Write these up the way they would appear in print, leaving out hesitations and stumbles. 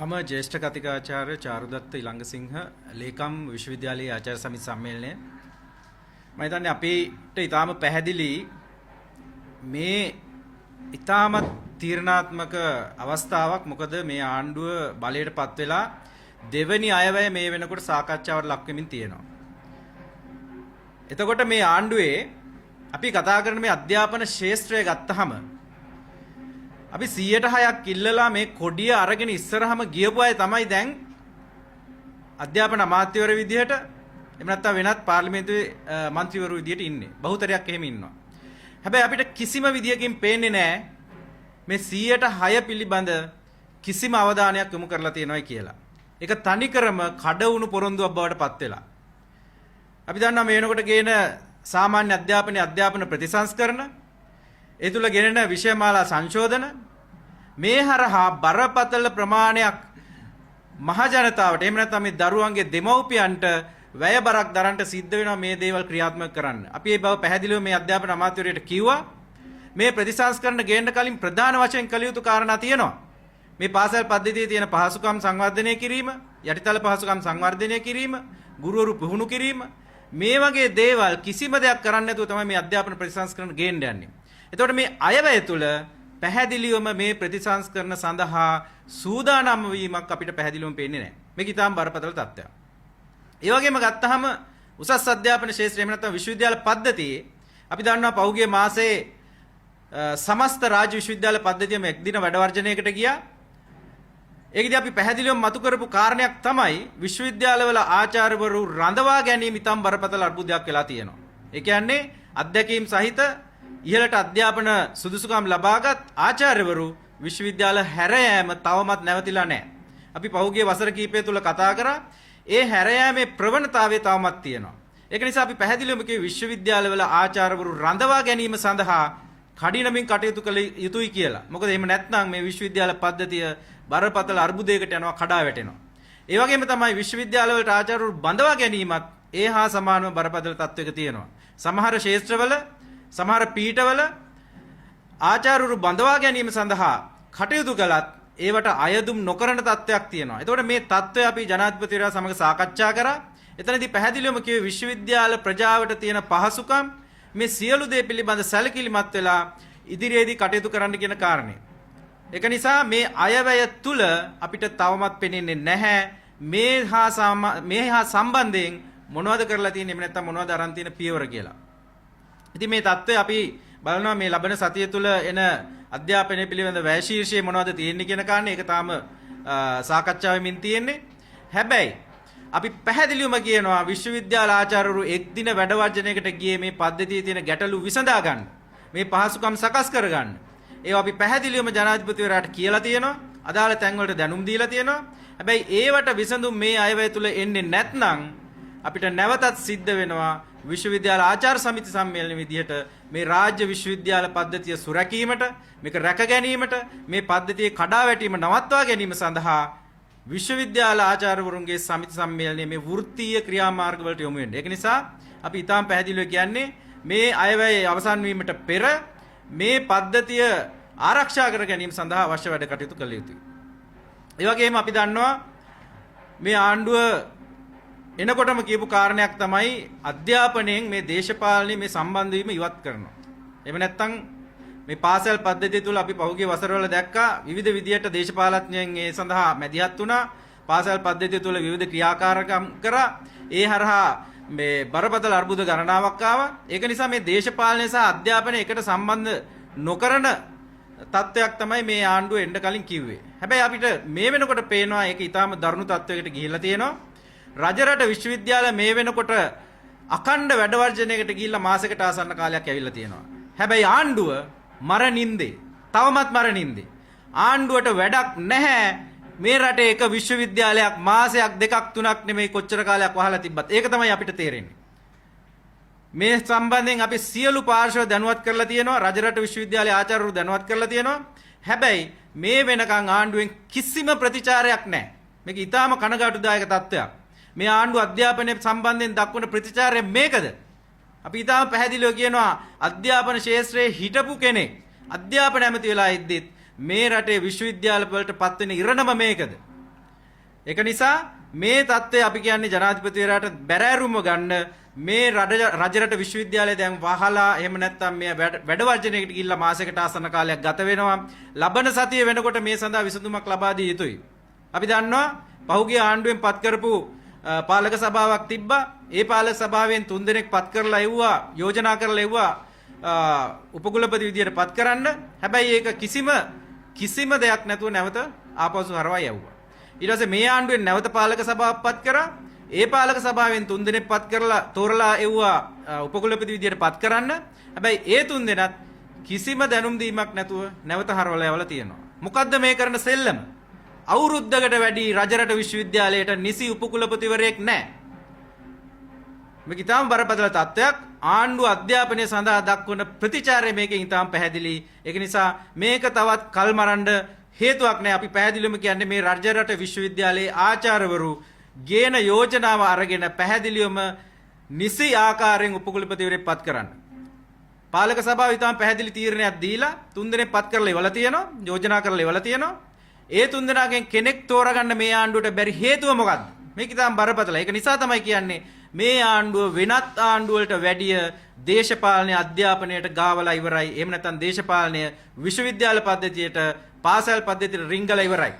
මම ජ්‍යෙෂ්ඨ කතිකාචාර්ය චාරුදත්ත ඉලංගසිංහ ලේකම් විශ්වවිද්‍යාලයේ ආචාර්ය සමිති සම්මේලනය මම හිතන්නේ අපිට ඊටාම පැහැදිලි මේ ඊටාම තීරණාත්මක අවස්ථාවක්. මොකද මේ ආණ්ඩුව බලයටපත් වෙලා දෙවෙනි අයවැය මේ වෙනකොට සාකච්ඡාවට ලක් වෙමින් තියෙනවා. එතකොට මේ ආණ්ඩුවේ අපි කතා කරන මේ අධ්‍යාපන ශාස්ත්‍රය ගත්තහම අපි 106ක් ඉල්ලලා මේ කොඩිය අරගෙන ඉස්සරහම ගියපු අය තමයි දැන් අධ්‍යාපන අමාත්‍යවරු විදිහට එහෙම නැත්නම් වෙනත් පාර්ලිමේන්තුවේ മന്ത്രിවරු විදිහට ඉන්නේ. බහුතරයක් එහෙම ඉන්නවා. හැබැයි අපිට කිසිම විදියකින් පේන්නේ නැහැ මේ 106 පිළිබඳ කිසිම අවධානයක් යොමු කරලා තියෙනවයි කියලා. ඒක තනිකරම කඩවුණු පොරොන්දුවක් බවට පත් වෙලා. අපි දන්නවා මේ වෙනකොට ගේන සාමාන්‍ය අධ්‍යාපන ප්‍රතිසංස්කරණ ඒ තුල ගෙනෙන විෂයමාලා සංශෝධන මේ හරහා බරපතල ප්‍රමාණයක් මහ ජනතාවට එහෙම නැත්නම් මේ දරුවන්ගේ දෙමව්පියන්ට වැයබරක් දරන්න සිද්ධ වෙනවා මේ දේවල් ක්‍රියාත්මක කරන්න. අපි මේ බව පැහැදිලිව මේ අධ්‍යාපන අමාත්‍යවරයාට කිව්වා. මේ ප්‍රතිසංස්කරණ ගේන්න කලින් ප්‍රධාන වශයෙන් කළ යුතු කාරණා තියෙනවා. මේ පාසල් පද්ධතියේ තියෙන පහසුකම් සංවර්ධනය කිරීම, යටිතල පහසුකම් සංවර්ධනය කිරීම, ගුරුවරු පුහුණු කිරීම මේ වගේ දේවල් කිසිම දෙයක් කරන්නේ නැතුව තමයි මේ අධ්‍යාපන ප්‍රතිසංස්කරණ ගේන්න යන්නේ. එතකොට මේ අයවැය තුල පැහැදිලිවම මේ ප්‍රතිසංස්කරණ සඳහා සූදානම් වීමක් අපිට පැහැදිලිවම පේන්නේ නැහැ. මේක ඊටාම් බරපතල තත්ත්වයක්. ඒ වගේම ගත්තහම උසස් අධ්‍යාපන ශාස්ත්‍රය එහෙම නැත්නම් විශ්වවිද්‍යාල පද්ධතියේ අපි දන්නවා පහුගිය මාසයේ සමස්ත රාජ්‍ය විශ්වවිද්‍යාල පද්ධතියම එක් දින වැඩ වර්ජනයකට ගියා. ඒකදී අපි පැහැදිලිවම මතු කරපු කාරණයක් තමයි විශ්වවිද්‍යාලවල ආචාර්යවරු රඳවා ගැනීම ඊටාම් බරපතල අර්බුදයක් වෙලා තියෙනවා. ඒ කියන්නේ අධ්‍යක්ීම් සහිත ඉහළට අධ්‍යාපන සුදුසුකම් ලබාගත් ආචාර්යවරු විශ්වවිද්‍යාල හැර යාම තවමත් නැවතිලා නැහැ. අපි පහුගිය වසර කිහිපය තුල කතා කරා ඒ හැර යාමේ ප්‍රවණතාවය තවමත් තියෙනවා. ඒක නිසා අපි පැහැදිලිවම කිව්වේ විශ්වවිද්‍යාලවල ආචාර්යවරු රඳවා ගැනීම සඳහා කඩිනමින් කටයුතු කළ යුතුයි කියලා. මොකද එහෙම නැත්නම් මේ විශ්වවිද්‍යාල පද්ධතිය බරපතල අර්බුදයකට යනවා, කඩා වැටෙනවා. ඒ වගේම තමයි විශ්වවිද්‍යාලවලට ආචාර්යවරු බඳවා ගැනීමත් ඒ හා සමානව බරපතල තත්වයක තියෙනවා. සමහර ක්ෂේත්‍රවල සමහර පීඨවල ආචාර්යවරු බඳවා ගැනීම සඳහා කටයුතු කළත් ඒවට අයදුම් නොකරන තත්ත්වයක් තියෙනවා. ඒතකොට මේ තත්ත්වය අපි ජනාධිපතිවරයා සමග සාකච්ඡා කරා. එතනදී පැහැදිලිවම කිව්වේ විශ්වවිද්‍යාල ප්‍රජාවට තියෙන පහසුකම් මේ සියලු දේ පිළිබඳ සැලකිලිමත් වෙලා ඉදිරියේදී කටයුතු කරන්න කියන කාරණේ. ඒක නිසා මේ අයවැය තුල අපිට තවමත් පෙනෙන්නේ නැහැ මේ හා සම්බන්ධයෙන් මොනවද කරලා තියෙන්නේ, එහෙම නැත්නම් මොනවද අරන් තියෙන පියවර කියලා. ඉතින් මේ தত্ত্বය අපි බලනවා මේ ලබන සතිය තුල එන අධ්‍යාපනය පිළිබඳ වැය ශීර්ෂයේ මොනවද තියෙන්නේ කියන කාරණේ. ඒක තාම සාකච්ඡා වෙමින් තියෙන්නේ. හැබැයි අපි පැහැදිලිවම කියනවා විශ්වවිද්‍යාල ආචාර්යවරු එක් දින වැඩ වර්ජනයකට ගියේ මේ පද්ධතියේ තියෙන ගැටලු විසඳා ගන්න, මේ පහසුකම් සකස් කර ගන්න. ඒවා අපි පැහැදිලිවම ජනාධිපතිවරයාට කියලා තියෙනවා. අදාළ තැන්වලට දැනුම් දීලා තියෙනවා. හැබැයි ඒවට විසඳුම් මේ අයවැය තුල එන්නේ නැත්නම් අපිට නැවතත් සිද්ධ වෙනවා විශ්වවිද්‍යාල ආචාර්ය සමිති සම්මේලන විදිහට මේ රාජ්‍ය විශ්වවිද්‍යාල පද්ධතිය සුරැකීමට, මේක රැක ගැනීමට, මේ පද්ධතියේ කඩා වැටීම නවත්වා ගැනීම සඳහා විශ්වවිද්‍යාල ආචාර්යවරුන්ගේ සමිති සම්මේලනයේ මේ වෘත්තීය ක්‍රියාමාර්ග වලට යොමු වෙන්න. ඒක නිසා අපි ඊටාම් පැහැදිලිව කියන්නේ මේ අයවැය අවසන් වීමට පෙර මේ පද්ධතිය ආරක්ෂා කර ගැනීම සඳහා අවශ්‍ය වැඩ කටයුතු කළ යුතුයි. ඒ වගේම අපි දන්නවා මේ ආණ්ඩුව එනකොටම කියපු කාරණයක් තමයි අධ්‍යාපනයෙන් මේ දේශපාලනයේ මේ සම්බන්ධ වීම ඉවත් කරනවා. එහෙම නැත්නම් මේ පාසල් පද්ධතිය තුල අපි පහුගිය වසරවල දැක්කා විවිධ විදියට දේශපාලඥයන් ඒ සඳහා මැදිහත් වුණා. පාසල් පද්ධතිය තුල විවිධ ක්‍රියාකාරකම් කරා. ඒ හරහා මේ බරපතල අර්බුද ගණනාවක් ආවා. ඒක නිසා මේ දේශපාලනය සහ අධ්‍යාපනය එකට සම්බන්ධ නොකරන තත්ත්වයක් තමයි මේ ආණ්ඩුව එන්න කලින් කිව්වේ. හැබැයි අපිට මේ වෙනකොට පේනවා ඒක ඊටාම දරුණු තත්ත්වයකට ගිහිල්ලා තියෙනවා. රජරට විශ්වවිද්‍යාල මේ වෙනකොට අඛණ්ඩ වැඩ වර්ජනයකට ගිහිල්ලා මාසයකට ආසන්න කාලයක් ඇවිල්ලා තියෙනවා. හැබැයි ආණ්ඩුව මරණින්දේ. තවමත් මරණින්දේ. ආණ්ඩුවට වැඩක් නැහැ. මේ රටේ එක විශ්වවිද්‍යාලයක් මාසයක් දෙකක් තුනක් නෙමෙයි කොච්චර කාලයක් වහලා තිබ්බත්. ඒක තමයි අපිට තේරෙන්නේ. මේ සම්බන්ධයෙන් අපි සියලු පාර්ශ්ව දැනුවත් කරලා තියෙනවා. රජරට විශ්වවිද්‍යාලයේ ආචාර්යවරු දැනුවත් කරලා තියෙනවා. හැබැයි මේ වෙනකන් ආණ්ඩුවෙන් කිසිම ප්‍රතිචාරයක් නැහැ. මේක ඊටාම කනගාටුදායක තත්ත්වයක්. මේ ආණ්ඩුව අධ්‍යාපනය සම්බන්ධයෙන් දක්වන ප්‍රතිචාරය මේකද? අපි ඊටාම පැහැදිලිව කියනවා අධ්‍යාපන ශාස්ත්‍රයේ හිටපු කෙනෙක් අධ්‍යාපන ඇමති වෙලා ඉද්දිත් මේ රටේ විශ්වවිද්‍යාල වලට පත් වෙන ඉරණම මේකද? ඒක නිසා මේ தත්ත්වය අපි කියන්නේ ජනාධිපතිවරයාට බැරෑරුම ගන්න මේ රජරට විශ්වවිද්‍යාලය දැන් වහලා එහෙම නැත්නම් මේ වැඩ වර්ජනයකට ගිහිල්ලා මාසයකට ආසන්න කාලයක් ගත වෙනවා. ලබන සතිය වෙනකොට මේ සඳහා විසඳුමක් ලබා දිය යුතුයි. අපි දන්නවා පහුගිය ආණ්ඩුවෙන් පත් කරපු පාලක සභාවක් තිබ්බා. ඒ පාලක සභාවෙන් 3 දෙනෙක් පත් කරලා එව්වා, යෝජනා කරලා එව්වා උපකුලපති විදියට පත් කරන්න. හැබැයි ඒක කිසිම දෙයක් නැතුව නැවත ආපසු හරවා යවුවා. ඊට පස්සේ මේ ආණ්ඩුවෙන් නැවත පාලක සභාවක් පත් කරා. ඒ පාලක සභාවෙන් 3 දෙනෙක් පත් කරලා තෝරලා එව්වා උපකුලපති විදියට පත් කරන්න. හැබැයි ඒ 3 දෙනාත් කිසිම දැනුම් දීමක් නැතුව නැවත හරවලා යවලා තියෙනවා. මොකද්ද මේ කරන සෙල්ලම? අවුරුද්දකට වැඩි රජරට විශ්වවිද්‍යාලයට නිසි උපකුලපතිවරයෙක් නැහැ. මේක ඊටාම බරපතල තත්ත්වයක්. ආණ්ඩුව අධ්‍යාපනය සඳහා දක්වන ප්‍රතිචාරය මේකෙන් ඊටාම පැහැදිලි. ඒක නිසා මේක තවත් කල් මරන්න හේතුවක් නැහැ. අපි පැහැදිලිවම කියන්නේ මේ රජරට විශ්වවිද්‍යාලයේ ආචාර්යවරු ගේන යෝජනාව අරගෙන පැහැදිලිවම නිසි ආකාරයෙන් උපකුලපතිවරයෙක් පත් කරන්න. පාලක සභාව ඊටාම පැහැදිලි තීරණයක් දීලා 3 දෙනෙක් පත් කරලා ඉවලා තියෙනවා. යෝජනා කරලා ඉවලා තියෙනවා. ඒ 3 දෙනාගෙන් කෙනෙක් තෝරගන්න මේ ආණ්ඩුවට බැරි හේතුව මොකද්ද? මේක ඊටාම බරපතල. ඒක නිසා තමයි කියන්නේ මේ ආණ්ඩුව වෙනත් ආණ්ඩුවලට වැඩිය දේශපාලන අධ්‍යාපනයට ගාවලා ඉවරයි. එහෙම නැත්නම් දේශපාලනය විශ්වවිද්‍යාල පද්ධතියට පාසල් පද්ධතියට රිංගලා ඉවරයි.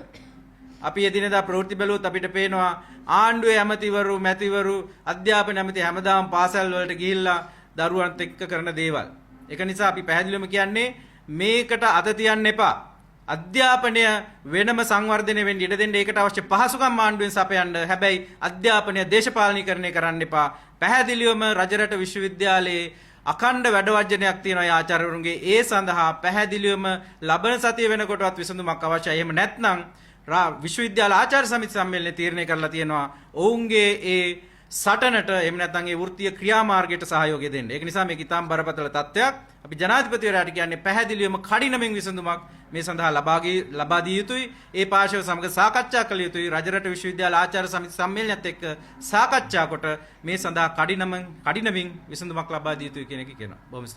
අපි එදිනෙදා ප්‍රවෘත්ති බැලුවොත් අපිට පේනවා ආණ්ඩුවේ ඇමතිවරු, මැතිවරු, අධ්‍යාපන ඇමති හැමදාම පාසල් වලට ගිහිල්ලා දරුවන්ට එක්ක කරන දේවල්. ඒක නිසා අපි පැහැදිලිවම කියන්නේ මේකට අත තියන්න එපා. අධ්‍යාපනය වෙනම සංවර්ධනය වෙන්න ඉඩ දෙන්න ඒකට අවශ්‍ය පහසුකම් ආණ්ඩුවෙන් සපයන්න. හැබැයි අධ්‍යාපනය දේශපාලනීකරණය කරන්න එපා. පැහැදිලිවම රජරට විශ්වවිද්‍යාලයේ අඛණ්ඩ වැඩවර්ජනයක් තියෙනවා ආචාර්යවරුන්ගේ. ඒ සඳහා පැහැදිලිවම ලබන සතිය වෙනකොටවත් විසඳුමක් අවශ්‍යයි. එහෙම නැත්නම් විශ්වවිද්‍යාල ආචාර්ය සමිති සම්මේලනයේ තීරණය කරලා තියෙනවා ඔවුන්ගේ ඒ සටනට එහෙම නැත්නම් ඒ වෘත්තීය ක්‍රියාමාර්ගයට සහයෝගය දෙන්න. ඒක නිසා මේක ඉතාම බරපතල තත්ත්වයක්. අපි ජනාධිපතිවරයාට කියන්නේ පැහැදිලිවම කඩිනමින් විසඳුමක් මේ සඳහා ලබා දිය යුතුයි. ඒ පාර්ශව සමග සාකච්ඡා කළ යුතුයි. රජරට විශ්වවිද්‍යාල ආචාර්ය සමිති සම්මේලනයත් එක්ක සාකච්ඡා කොට මේ සඳහා කඩිනමින් විසඳුමක් ලබා දිය යුතුයි කියන එක කියනවා. බොහොම